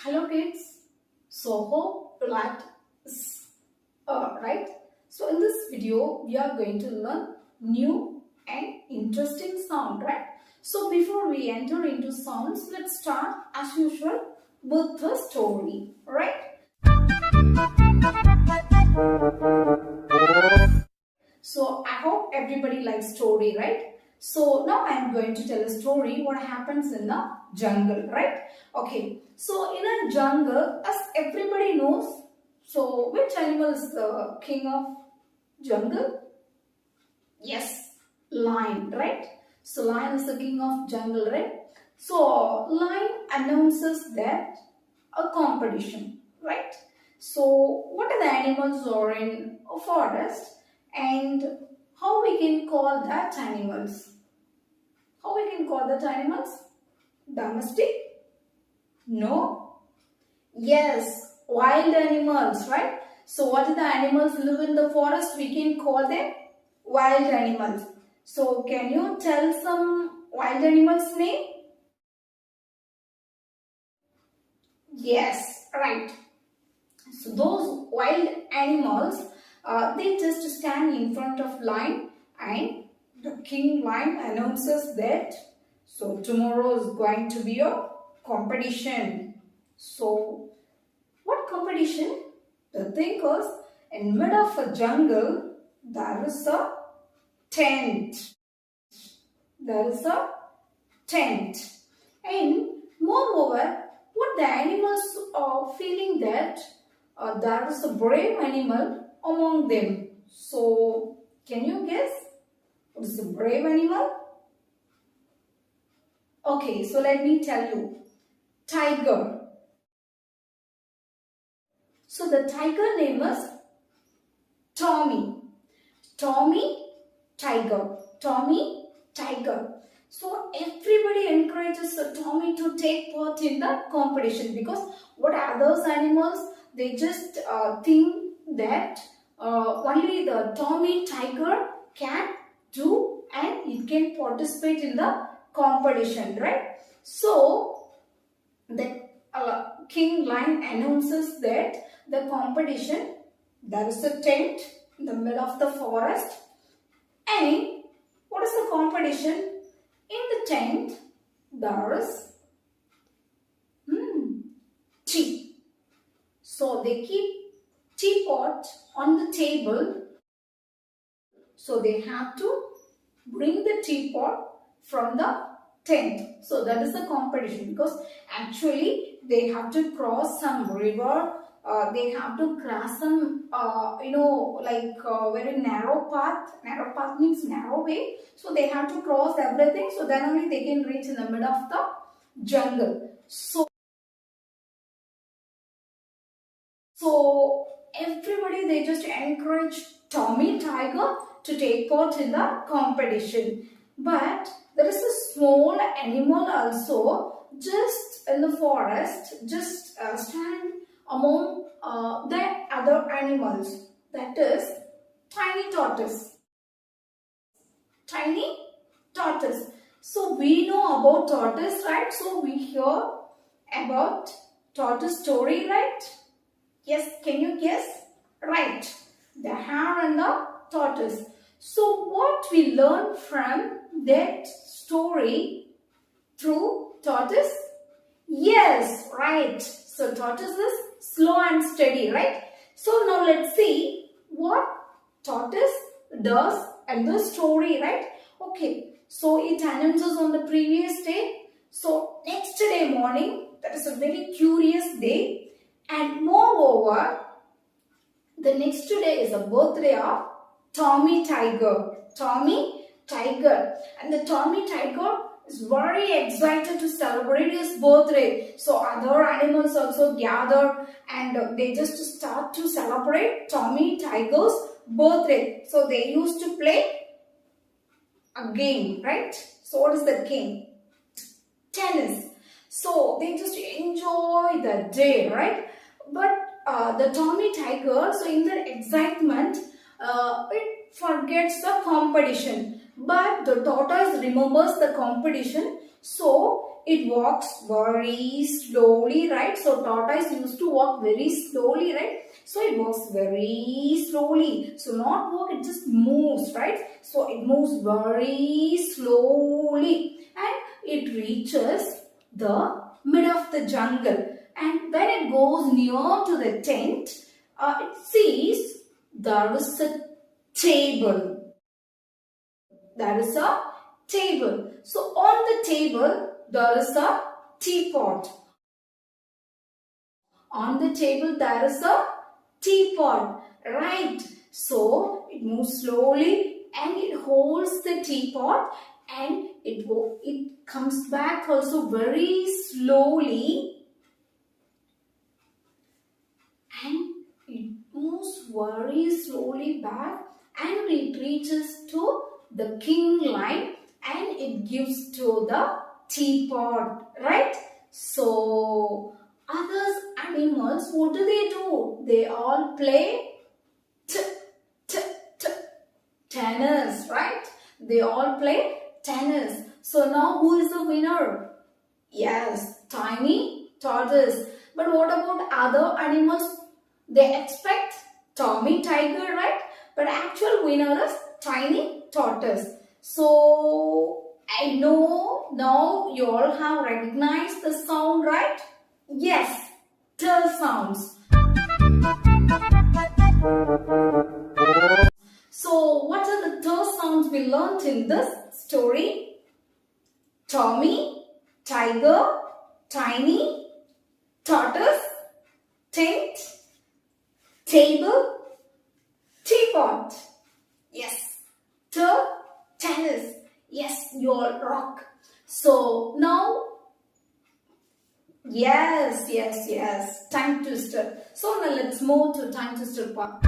Hello kids. So hope you liked this, right? So in this video we are going to learn new and interesting sound, right? So before we enter into sounds, let's start as usual with the story, right? So I hope everybody likes story, right? So now I am going to tell a story what happens in the jungle, right? Okay, so in a jungle, as everybody knows, so which animal is the king of jungle? Yes, lion, right? So lion is the king of jungle, right? So lion announces that a competition, right? So what are the animals are in a forest and how we can call that animals? How we can call that animals? Domestic? No. Yes, wild animals, right? So what are the animals live in the forest? We can call them wild animals. So can you tell some wild animals name? Yes, right. So those wild animals, they just stand in front of lion and the king lion announces that so tomorrow is going to be a competition. So what competition? The thing is, in mid of a jungle, there is a tent. There is a tent. And moreover, what the animals are feeling that there is a brave animal among them. So, can you guess what is the brave animal? Okay, so let me tell you. Tiger. So, the tiger name is Tommy. Tommy Tiger. Tommy Tiger. So everybody encourages Tommy to take part in the competition because what others animals they just think that only the Tommy Tiger can do and it can participate in the competition, right? So the King Lion announces that the competition, there is a tent in the middle of the forest and what is the competition? In the tent, there is tea. So they keep teapot on the table. So they have to bring the teapot from the tent. So that is the competition because actually they have to cross some river. They have to cross some, very narrow path. Narrow path means narrow way. So they have to cross everything. So then only they can reach in the middle of the jungle. So everybody they just encourage Tommy Tiger to take part in the competition. But there is a small animal also just in the forest, just stand among the other animals. That is tiny tortoise. Tiny tortoise. So we know about tortoise, right? So we hear about tortoise story, right? Yes, can you guess? Right. The hare and the tortoise. So what we learn from that story through tortoise? Yes, right. So tortoise is slow and steady, right? So now let's see what tortoise does in the story, right? Okay. So it announces on the previous day. So next day morning, that is a very curious day. And moreover, the next day is the birthday of Tommy Tiger. Tommy Tiger. And the Tommy Tiger is very excited to celebrate his birthday. So other animals also gather and they just start to celebrate Tommy Tiger's birthday. So they used to play a game, right? So what is that game? Tennis. So they just enjoy the day, right? But the Tommy Tiger, so in their excitement, it forgets the competition. But the tortoise remembers the competition. So it walks very slowly, right? So tortoise used to walk very slowly, right? So it walks very slowly. So not walk, it just moves, right? So it moves very slowly and it reaches the mid of the jungle. And when it goes near to the tent, it sees there is a table. There is a table. So on the table, there is a teapot. On the table, there is a teapot. Right. So it moves slowly and it holds the teapot and it comes back also very slowly and it moves very slowly back and it reaches to the king line and it gives to the teapot, right? So others animals, what do? They all play tennis, right? They all play tennis. So now who is the winner? Yes, tiny tortoise. But what about other animals? They expect Tommy Tiger, right? But actual winner is tiny tortoise. So I know now you all have recognized the sound, right? Yes, t sounds. So what are the t sounds we learnt in this story? Tommy, tiger, tiny, tortoise, tent, table, teapot. Yes, tennis. Yes, you all rock. So now, yes, tongue twister. So now let's move to tongue twister part.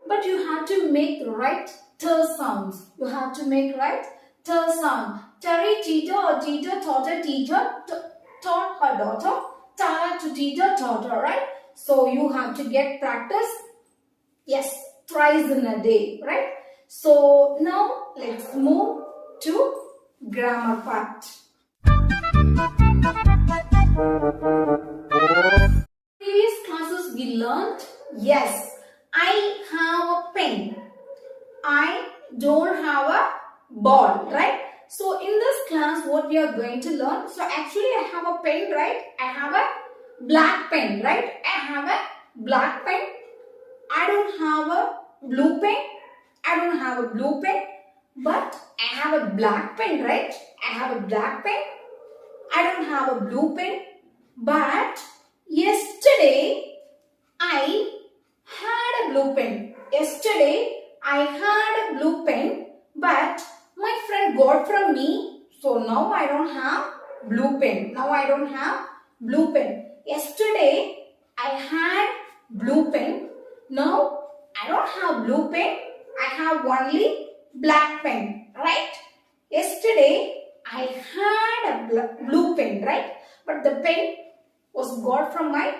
But you have to make the right t sounds. You have to make right t sound. Terry, teeter, totter, teacher, taught her daughter, Tara to teeter, totter, right? So you have to get practice. Yes, thrice in a day, right? So now let's move to grammar part. Previous classes we learned, yes, I have a pen. I don't have a ball, right? So in this class what we are going to learn, so actually I have a pen, right? I have a black pen, right? I have a black pen. I don't have a blue pen. I don't have a blue pen. But I have a black pen, right? I have a black pen. I don't have a blue pen. But yesterday I had a blue pen. Yesterday I had a blue pen. But my friend got from me. So now I don't have blue pen. Now I don't have blue pen. Yesterday I had blue pen. Now I don't have blue pen. I have only black pen, right? Yesterday I had a blue pen, right? But the pen was got from my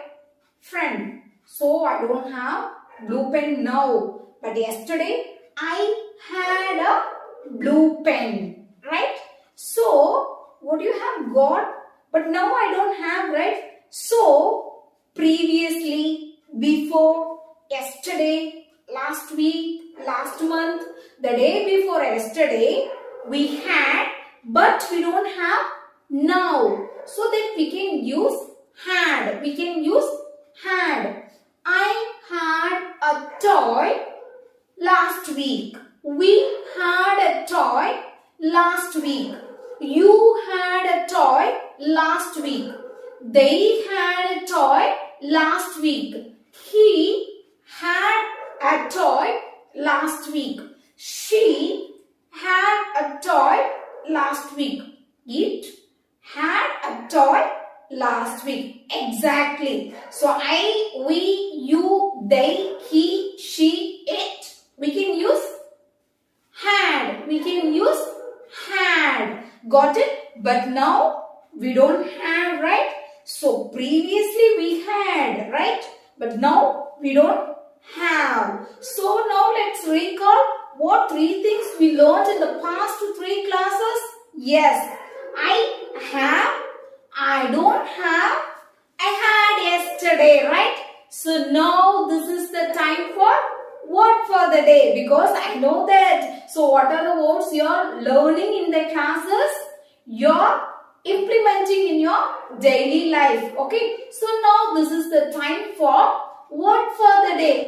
friend. So I don't have blue pen now. But yesterday I had a blue pen, right? So what you have got, but now I don't have, right? So previously, before, yesterday, last week, last month, the day before yesterday, we had, but we don't have now. So that we can use had. We can use had. I had a toy last week. We had a toy last week. You had a toy last week. They had a toy last week. He had a toy last week. She had a toy last week. It had a toy last week. Exactly. So I, we, you, they, he, she, it. We can use had. We can use had. Got it? But now we don't have, right? So previously we had, right? But now we don't have. So now let's recall what three things we learned in the past three classes? Yes, I have, I don't have, I had yesterday, right? So now this is the time for word for the day, because I know that. So what are the words you are learning in the classes? You are implementing in your daily life. Okay. So now this is the time for word for the day.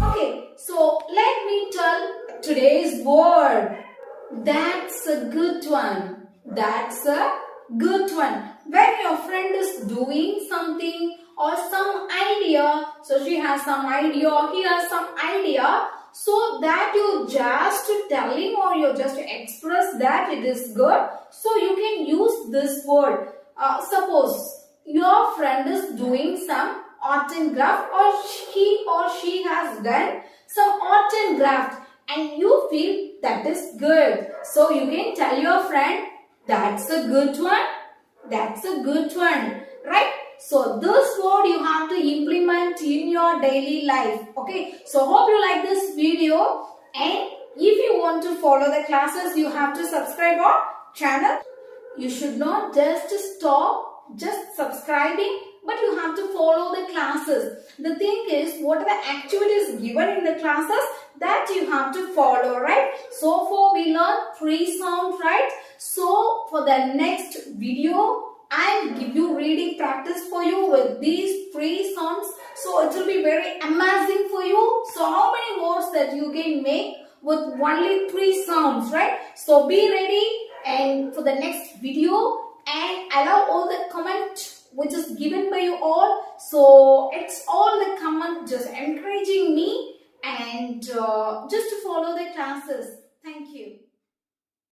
Okay. So let me tell today's word. That's a good one. That's a good one. When your friend is doing something or some idea, so she has some idea or he has some idea, so that you just telling or you just express that it is good, so you can use this word. Suppose your friend is doing some art and craft, or he or she has done some art and craft, and you feel that is good. So you can tell your friend, that's a good one. That's a good one. Right? So this word you have to implement in your daily life. Okay. So hope you like this video. And if you want to follow the classes, you have to subscribe our channel. You should not just stop just subscribing, but you have to follow the classes. The thing is, what are the activities given in the classes, that you have to follow, right? So far we learned three sounds, right? So for the next video, I'll give you reading practice for you with these three sounds. So it will be very amazing for you. So how many words that you can make with only three sounds, right? So be ready and for the next video, and allow all the comment which is given by you all. So it's all the comment just encouraging me and just to follow the classes. Thank you.